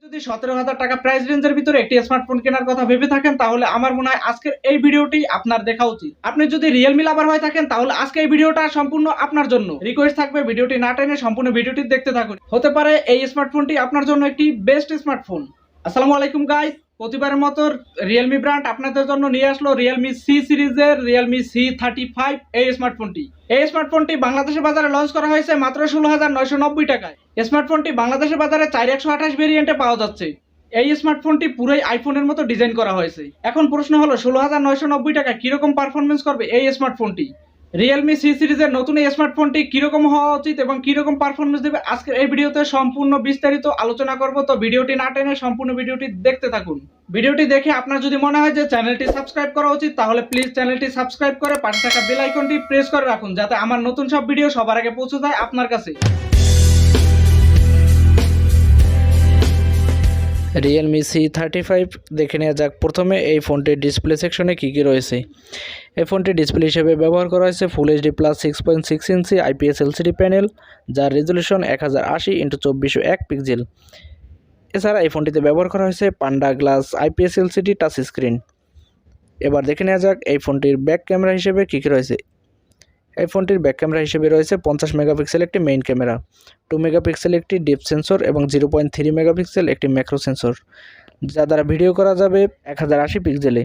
যদি 17,000 টাকা প্রাইস রেঞ্জের ভিতরে একটি স্মার্টফোন কেনার কথা ভেবে থাকেন তাহলে আমার মনে হয় আজকের এই ভিডিওটি আপনার দেখা উচিত। আপনি যদি রিয়েলমি লাভার হয়ে থাকেন তাহলে আজকে এই ভিডিওটা সম্পূর্ণ আপনার জন্য। রিকোয়েস্ট থাকবে ভিডিওটি না টেনে সম্পূর্ণ ভিডিওটি দেখতে থাকুন। হতে পারে এই স্মার্টফোনটি আপনার জন্য একটি বেস্ট স্মার্টফোন। আসসালামু আলাইকুম গাইস, প্রতিবারের মতো রিয়েলমি ব্র্যান্ড আপনাদের জন্য নিয়ে আসলো রিয়েলমি সি সিরিজের রিয়েলমি C35 এই স্মার্টফোনটি। এই স্মার্টফোনটি বাংলাদেশের বাজারে লঞ্চ করা হয়েছে মাত্র 16,990 টাকায়। স্মার্টফোনটি বাংলাদেশের বাজারে 4128 ভেরিয়েন্টে পাওয়া যাচ্ছে। এই স্মার্টফোনটি পুরোই আইফোনের মতো ডিজাইন করা হয়েছে। এখন প্রশ্ন হলো 16,990 টাকায় কিরকম পারফরমেন্স করবে এই স্মার্টফোনটি। রিয়েলমি সি সিরিজের নতুন এই স্মার্টফোনটি কিরকম হওয়া উচিত এবং কিরকম পারফরমেন্স দেবে আজকের এই ভিডিওতে সম্পূর্ণ বিস্তারিত আলোচনা করব। তো ভিডিওটি না টেনে সম্পূর্ণ ভিডিওটি দেখতে থাকুন। ভিডিওটি দেখে আপনার যদি মনে হয় যে চ্যানেলটি সাবস্ক্রাইব করা উচিত তাহলে প্লিজ চ্যানেলটি সাবস্ক্রাইব করে পাশে থাকা বেল আইকনটি প্রেস করে রাখুন যাতে আমার নতুন সব ভিডিও সবার আগে পৌঁছে যায় আপনার কাছে। Realme C35 দেখে নেওয়া যাক। প্রথমে এই ফোনটির ডিসপ্লে সেকশনে কী কী রয়েছে। এই ফোনটি ডিসপ্লে হিসেবে ব্যবহার করা হয়েছে full HD plus 6.6 inch IPS LCD panel, যার রেজলিউশন 1080x2401 পিক্সেল। এছাড়া এই ফোনটিতে ব্যবহার করা হয়েছে Panda glass IPS LCD touch screen. এবার দেখে নেওয়া যাক এই ফোনটির ব্যাক ক্যামেরা হিসেবে কী কী রয়েছে। এই ফোনটির ব্যাক ক্যামেরা হিসেবে রয়েছে 50 মেগাপিক্সেল একটি মেইন ক্যামেরা, 2 মেগাপিক্সেল একটি ডিপ সেন্সর এবং 0.3 মেগাপিক্সেল একটি ম্যাক্রো সেন্সর, যা দ্বারা ভিডিও করা যাবে 1080 পিক্সেলে।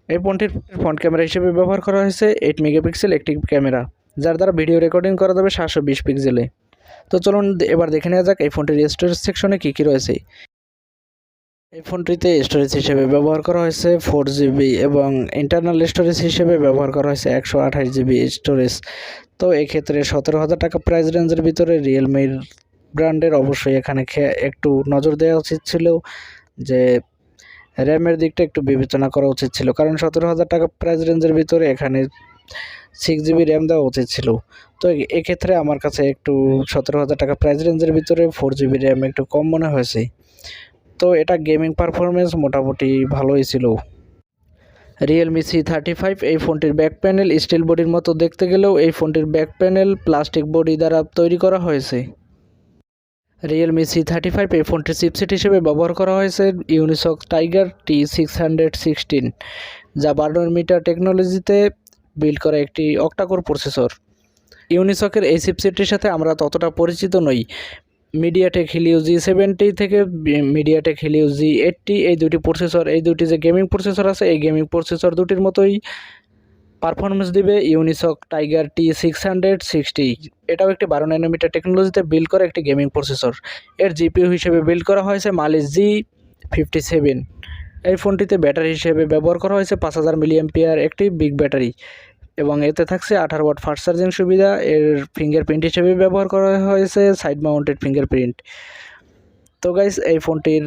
এই ফোনটির ফ্রন্ট ক্যামেরা হিসেবে ব্যবহার করা হয়েছে 8 মেগাপিক্সেল একটি ক্যামেরা, যার দ্বারা ভিডিও রেকর্ডিং করা যাবে 720 পিক্সেলে। তো চলুন এবার দেখে নেওয়া যাক এই ফোনটির স্টোরেজ সেকশনে কী কী রয়েছে। এই ফোনটিতে স্টোরেজ হিসেবে ব্যবহার করা হয়েছে 4GB এবং ইন্টারনাল স্টোরেজ হিসেবে ব্যবহার করা হয়েছে 128GB স্টোরেজ। তো এক্ষেত্রে 17,000 টাকা প্রাইস রেঞ্জের ভিতরে রিয়েলমির ব্র্যান্ডের অবশ্যই এখানে একটু নজর দেওয়া উচিত ছিল, যে র্যামের দিকটা একটু বিবেচনা করা উচিত ছিল, কারণ 17,000 টাকা প্রাইস রেঞ্জের ভিতরে এখানে 6GB র্যাম দেওয়া উচিত ছিল। তো এক্ষেত্রে আমার কাছে একটু 17,000 টাকা প্রাইস রেঞ্জের ভিতরে 4GB র্যাম একটু কম মনে হয়েছে। তো এটা গেমিং পারফরমেন্স মোটামুটি ভালোই ছিল। রিয়েলমি C35 এই ফোনটির ব্যাক প্যানেল স্টিল বডির মতো দেখতে গেলেও এই ফোনটির ব্যাক প্যানেল প্লাস্টিক বডি দ্বারা তৈরি করা হয়েছে। রিয়েলমি C35 এই ফোনটির চিপসেট হিসেবে ব্যবহার করা হয়েছে ইউনিসক টাইগার T616, যা 12nm টেকনোলজিতে বিল্ড করা একটি অক্টাকোর প্রসেসর। ইউনিসকের এই চিপসেটটির সাথে আমরা ততটা পরিচিত নই। মিডিয়াটেক হিলিও G70 থেকে মিডিয়াটেক হিলিও G80 এই দুটি প্রসেসর, এই দুটি যে গেমিং প্রসেসর আছে, এই গেমিং প্রসেসর দুটির মতোই পারফরমেন্স দিবে ইউনিসক টাইগার T660। এটাও একটি 12nm টেকনোলজিতে বিল্ড করা একটি গেমিং প্রসেসর। এর জিপিইউ হিসেবে বিল্ড করা হয়েছে মালিস G57। এই ফোনটিতে ব্যাটারি হিসেবে ব্যবহার করা হয়েছে 5000 mAh একটি বিগ ব্যাটারি এবং এতে থাকছে 18 ওয়াট ফাস্ট চার্জিং সুবিধা। এর ফিঙ্গারপ্রিন্ট হিসেবে ব্যবহার করা হয়েছে সাইড মাউন্টেড ফিঙ্গারপ্রিন্ট। তো গাইস, এই ফোনটির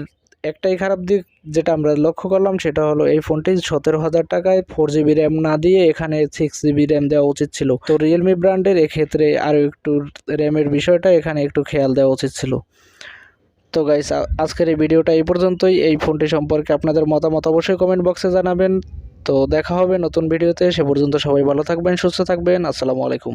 একটাই খারাপ দিক যেটা আমরা লক্ষ্য করলাম সেটা হলো এই ফোনটি 17,000 টাকায় 4GB র্যাম না দিয়ে এখানে 6GB র্যাম দেওয়া উচিত ছিল। তো রিয়েলমি ব্র্যান্ডের এক্ষেত্রে আরও একটু র্যামের বিষয়টা এখানে একটু খেয়াল দেওয়া উচিত ছিল। তো গাইস, আজকের এই ভিডিওটা এই পর্যন্তই। এই ফোনটি সম্পর্কে আপনাদের মতামত অবশ্যই কমেন্ট বক্সে জানাবেন। তো দেখা হবে নতুন ভিডিওতে, সে পর্যন্ত সবাই ভালো থাকবেন, সুস্থ থাকবেন। আসসালামু আলাইকুম।